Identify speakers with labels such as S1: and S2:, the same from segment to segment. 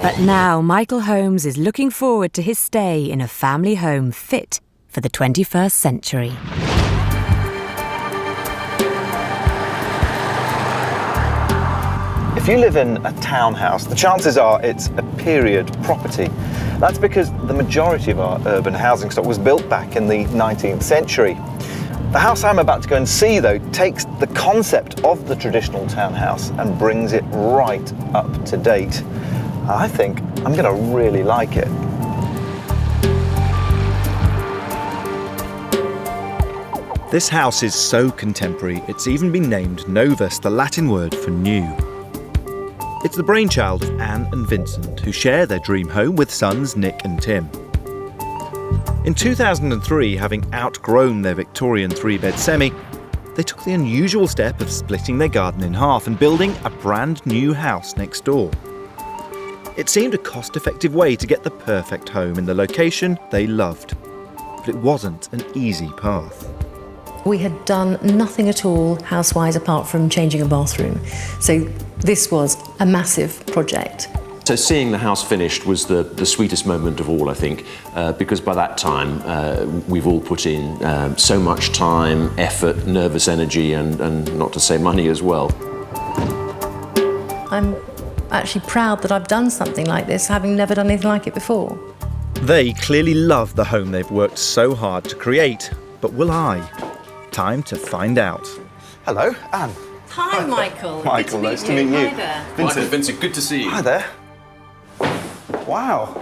S1: But now Michael Holmes is looking forward to his stay in a family home fit for the 21st century.
S2: If you live in a townhouse, the chances are it's a period property. That's because the majority of our urban housing stock was built back in the 19th century. The house I'm about to go and see, though, takes the concept of the traditional townhouse and brings it right up to date. I think I'm going to really like it. This house is so contemporary, it's even been named Novus, the Latin word for new. It's the brainchild of Anne and Vincent, who share their dream home with sons Nick and Tim. In 2003, having outgrown their Victorian three-bed semi, they took the unusual step of splitting their garden in half and building a brand new house next door. It seemed a cost-effective way to get the perfect home in the location they loved, but it wasn't an easy path.
S3: We had done nothing at all house-wise apart from changing a bathroom. So this was a massive project.
S4: So seeing the house finished was the sweetest moment of all, I think, because by that time we've all put in so much time, effort, nervous energy, and not to say money as well.
S3: I'm actually proud that I've done something like this, having never done anything like it before.
S2: They clearly love the home they've worked so hard to create, but will I? Time to find out. Hello, Anne.
S3: Hi, Michael.
S2: Michael, nice to meet you.
S3: Hi there.
S4: Vincent, good to see you.
S2: Hi there. Wow.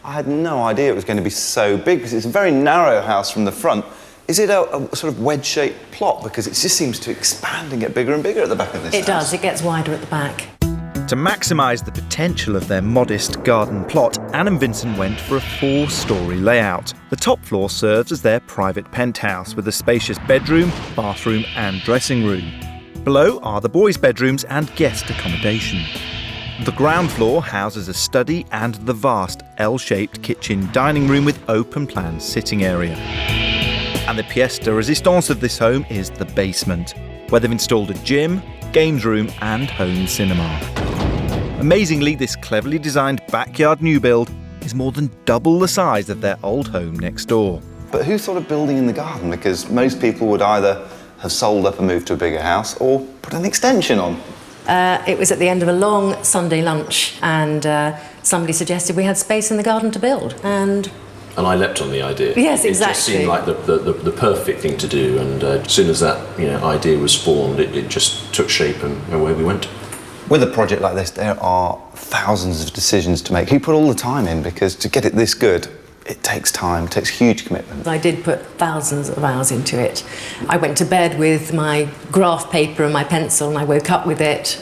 S2: I had no idea it was going to be so big, because it's a very narrow house from the front. Is it a sort of wedge-shaped plot? Because it just seems to expand and get bigger and bigger at the back of this house.
S3: It does. It gets wider at the back.
S2: To maximise the potential of their modest garden plot, Anne and Vincent went for a 4-storey layout. The top floor serves as their private penthouse with a spacious bedroom, bathroom and dressing room. Below are the boys' bedrooms and guest accommodation. The ground floor houses a study and the vast L-shaped kitchen dining room with open-plan sitting area. And the pièce de résistance of this home is the basement, where they've installed a gym, games room and home cinema. Amazingly, this cleverly designed backyard new build is more than double the size of their old home next door. But who thought of building in the garden? Because most people would either have sold up and moved to a bigger house or put an extension on.
S3: It was at the end of a long Sunday lunch, and somebody suggested we had space in the garden to build. And
S4: I leapt on the idea.
S3: Yes, exactly.
S4: It just seemed like the perfect thing to do, and as soon as that idea was spawned, it just took shape and away we went.
S2: With a project like this, there are thousands of decisions to make. You put all the time in, because to get it this good, it takes time, it takes huge commitment.
S3: I did put thousands of hours into it. I went to bed with my graph paper and my pencil, and I woke up with it.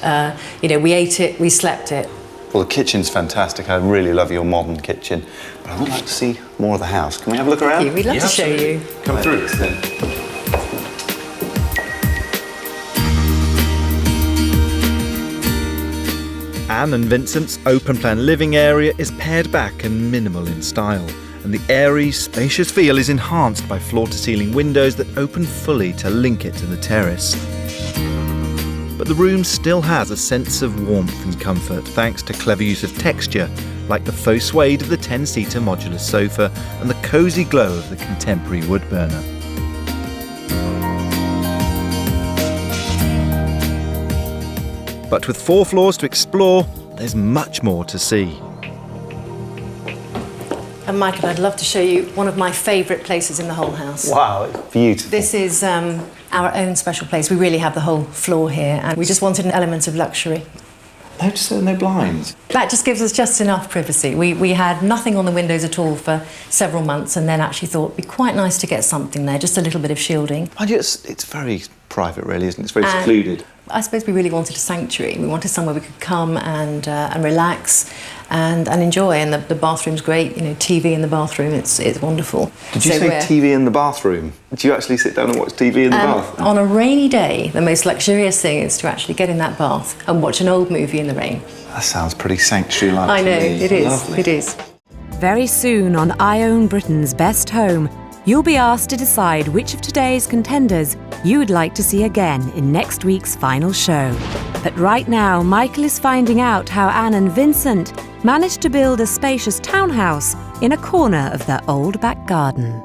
S3: We ate it, we slept it.
S2: Well, the kitchen's fantastic. I really love your modern kitchen. But I would like to see more of the house. Can we have a look around?
S3: We'd love to show you.
S4: Come through.
S2: Anne and Vincent's open-plan living area is pared back and minimal in style, and the airy, spacious feel is enhanced by floor-to-ceiling windows that open fully to link it to the terrace. But the room still has a sense of warmth and comfort thanks to clever use of texture, like the faux suede of the 10-seater modular sofa and the cosy glow of the contemporary wood burner. But with 4 floors to explore, there's much more to see.
S3: And Michael, I'd love to show you one of my favourite places in the whole house.
S2: Wow, it's beautiful.
S3: This is our own special place. We really have the whole floor here, and we just wanted an element of luxury.
S2: No blinds.
S3: That just gives us just enough privacy. We had nothing on the windows at all for several months, and then actually thought it'd be quite nice to get something there, just a little bit of shielding.
S2: It's very private, really, isn't it? It's very secluded.
S3: I suppose we really wanted a sanctuary. We wanted somewhere we could come and relax and enjoy. And the bathroom's great. TV in the bathroom. It's wonderful.
S2: Did you say TV in the bathroom? Do you actually sit down and watch TV in the bath?
S3: On a rainy day, the most luxurious thing is to actually get in that bath and watch an old movie in the rain.
S2: That sounds pretty sanctuary-like.
S3: I know, it is.
S2: Lovely.
S3: It is.
S1: Very soon on I Own Britain's Best Home, you'll be asked to decide which of today's contenders you'd like to see again in next week's final show. But right now, Michael is finding out how Anne and Vincent managed to build a spacious townhouse in a corner of their old back garden.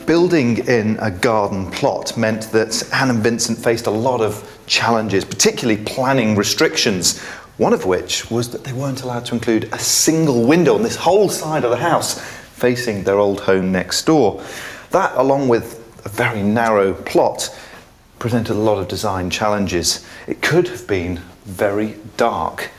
S2: Building in a garden plot meant that Anne and Vincent faced a lot of challenges, particularly planning restrictions, one of which was that they weren't allowed to include a single window on this whole side of the house facing their old home next door. That, along with a very narrow plot, presented a lot of design challenges. It could have been very dark,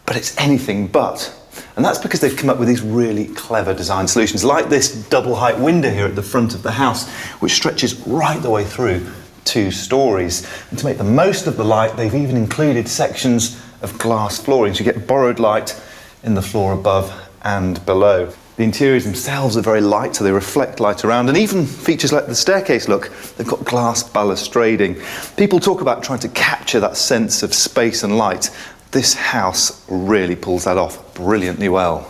S2: but it's anything but. And that's because they've come up with these really clever design solutions, like this double height window here at the front of the house, which stretches right the way through 2 stories. And to make the most of the light, they've even included sections of glass flooring, so you get borrowed light in the floor above and below. The interiors themselves are very light, so they reflect light around, and even features like the staircase, look, they've got glass balustrading. People talk about trying to capture that sense of space and light. This house really pulls that off brilliantly well.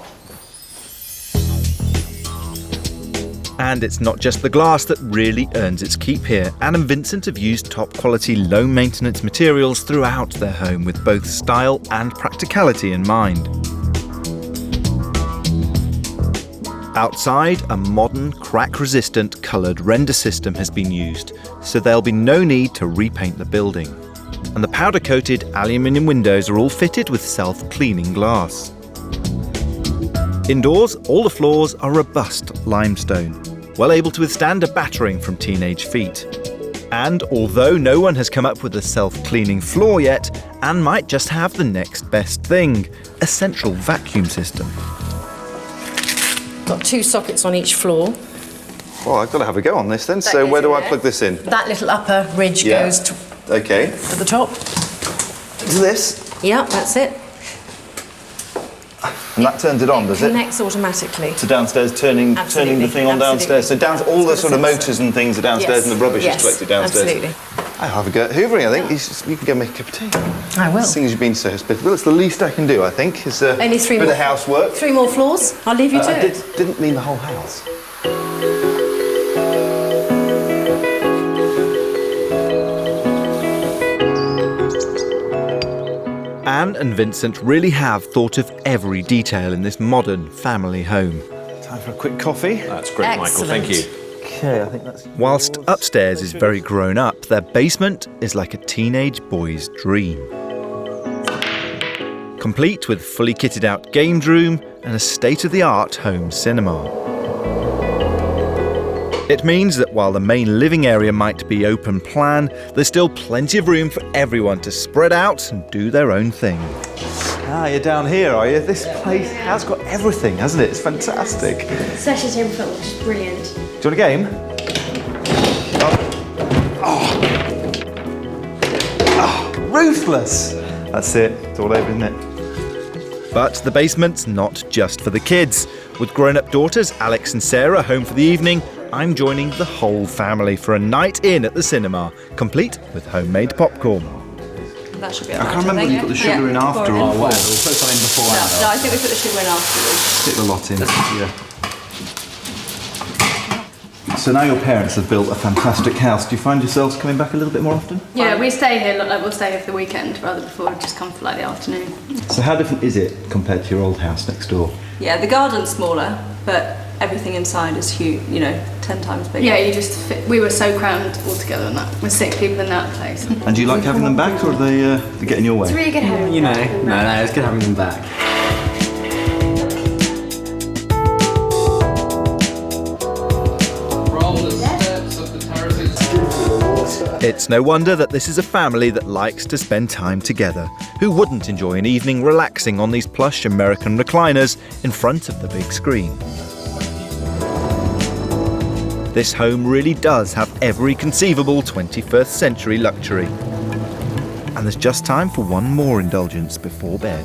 S2: And it's not just the glass that really earns its keep here. Anne and Vincent have used top quality, low maintenance materials throughout their home with both style and practicality in mind. Outside, a modern, crack-resistant coloured render system has been used, so there'll be no need to repaint the building. And the powder-coated aluminium windows are all fitted with self-cleaning glass. Indoors, all the floors are robust limestone, well able to withstand a battering from teenage feet. And although no one has come up with a self-cleaning floor yet, Anne might just have the next best thing, a central vacuum system.
S3: Got 2 sockets on each floor.
S2: Well, I've got to have a go on this then. So where do I plug this in?
S3: That little upper ridge goes to the top.
S2: This?
S3: Yeah, that's it.
S2: And that turns it on, does it?
S3: Connects automatically.
S2: To downstairs, turning the thing on downstairs. So all the sort of motors and things are downstairs, and the rubbish is collected downstairs.
S3: Absolutely.
S2: I'll have a go at hoovering, I think. You can go make a cup of tea.
S3: I will.
S2: Seeing as you've been so hospitable, it's the least I can do, I think, is
S3: only 3
S2: bit
S3: more.
S2: of housework.
S3: 3 more floors. I'll leave you to it.
S2: Didn't mean the whole house. Anne and Vincent really have thought of every detail in this modern family home. Time for a quick coffee.
S4: That's great,
S3: Excellent.
S4: Michael. Thank you.
S2: Okay, I think that's... Whilst upstairs is very grown up, their basement is like a teenage boy's dream. Complete with fully kitted out games room and a state-of-the-art home cinema. It means that while the main living area might be open plan, there's still plenty of room for everyone to spread out and do their own thing. Ah, you're down here, are you? This place has got everything, hasn't it? It's fantastic.
S5: Especially table front looks brilliant.
S2: Do you want a game? Ruthless! That's it. It's all over, isn't it? But the basement's not just for the kids. With grown-up daughters Alex and Sarah home for the evening, I'm joining the whole family for a night in at the cinema, complete with homemade popcorn.
S3: That should be
S2: I can't remember whether you put the sugar in after or
S6: We'll put something before.
S3: No, I think we put the sugar in afterwards.
S2: stick the lot in. Yeah. So now your parents have built a fantastic house. Do you find yourselves coming back a little bit more often?
S5: Yeah, we stay here. Like, we'll stay here for the weekend rather before just come for like the afternoon.
S2: So how different is it compared to your old house next door?
S7: Yeah, the garden's smaller, but everything inside is huge. 10 times bigger.
S5: Yeah, you just fit. We were so crammed all together in that. We're 6 people in that place.
S2: And do you like having them back, or are they get in your way?
S5: It's really good having
S6: No, it's good having them back.
S2: It's no wonder that this is a family that likes to spend time together. Who wouldn't enjoy an evening relaxing on these plush American recliners in front of the big screen? This home really does have every conceivable 21st century luxury. And there's just time for one more indulgence before bed.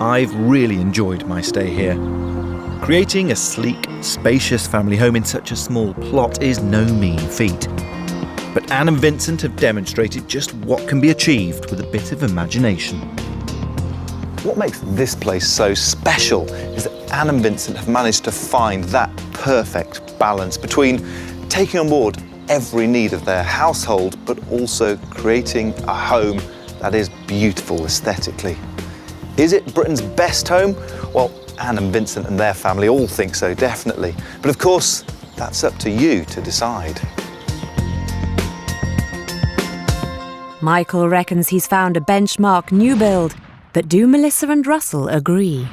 S2: I've really enjoyed my stay here. Creating a sleek, spacious family home in such a small plot is no mean feat. But Anne and Vincent have demonstrated just what can be achieved with a bit of imagination. What makes this place so special is that Anne and Vincent have managed to find that perfect balance between taking on board every need of their household, but also creating a home that is beautiful aesthetically. Is it Britain's best home? Well, Anne and Vincent and their family all think so, definitely. But of course, that's up to you to decide.
S1: Michael reckons he's found a benchmark new build, but do Melissa and Russell agree?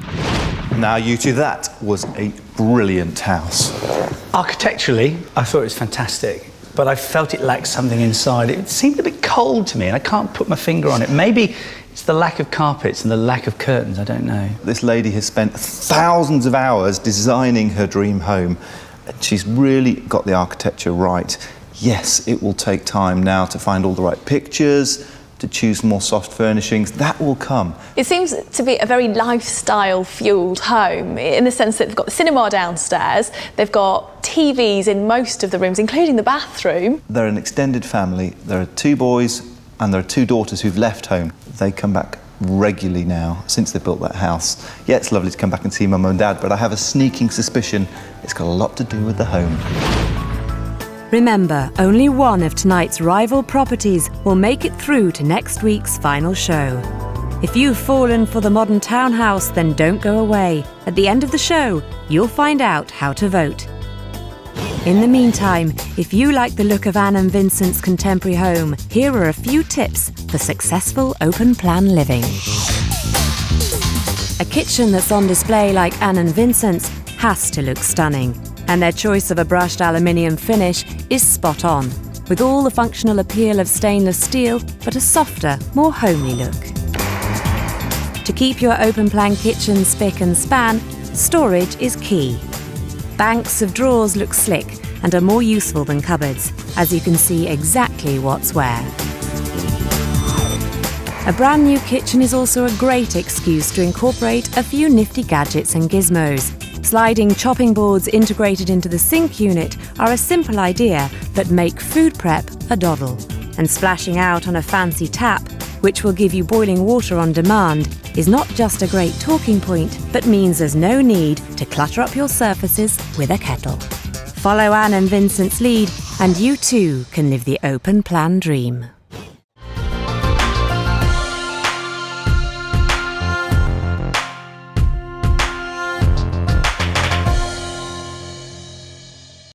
S2: Now, you two, that was a brilliant house.
S6: Architecturally, I thought it was fantastic, but I felt it lacked something inside. It seemed a bit cold to me, and I can't put my finger on it. Maybe it's the lack of carpets and the lack of curtains, I don't know.
S2: This lady has spent thousands of hours designing her dream home. She's really got the architecture right. Yes, it will take time now to find all the right pictures, to choose more soft furnishings. That will come.
S8: It seems to be a very lifestyle-fuelled home in the sense that they've got the cinema downstairs, they've got TVs in most of the rooms, including the bathroom.
S2: They're an extended family. There are 2 boys and there are 2 daughters who've left home. They come back regularly now since they built that house. Yeah, it's lovely to come back and see Mum and Dad, but I have a sneaking suspicion it's got a lot to do with the home.
S1: Remember, only one of tonight's rival properties will make it through to next week's final show. If you've fallen for the modern townhouse, then don't go away. At the end of the show, you'll find out how to vote. In the meantime, if you like the look of Anne and Vincent's contemporary home, here are a few tips for successful open-plan living. A kitchen that's on display like Anne and Vincent's has to look stunning, and their choice of a brushed aluminium finish is spot on, with all the functional appeal of stainless steel, but a softer, more homely look. To keep your open-plan kitchen spick and span, storage is key. Banks of drawers look slick and are more useful than cupboards, as you can see exactly what's where. A brand new kitchen is also a great excuse to incorporate a few nifty gadgets and gizmos. Sliding chopping boards integrated into the sink unit are a simple idea but make food prep a doddle. And splashing out on a fancy tap, which will give you boiling water on demand, is not just a great talking point, but means there's no need to clutter up your surfaces with a kettle. Follow Anne and Vincent's lead, and you too can live the open plan dream.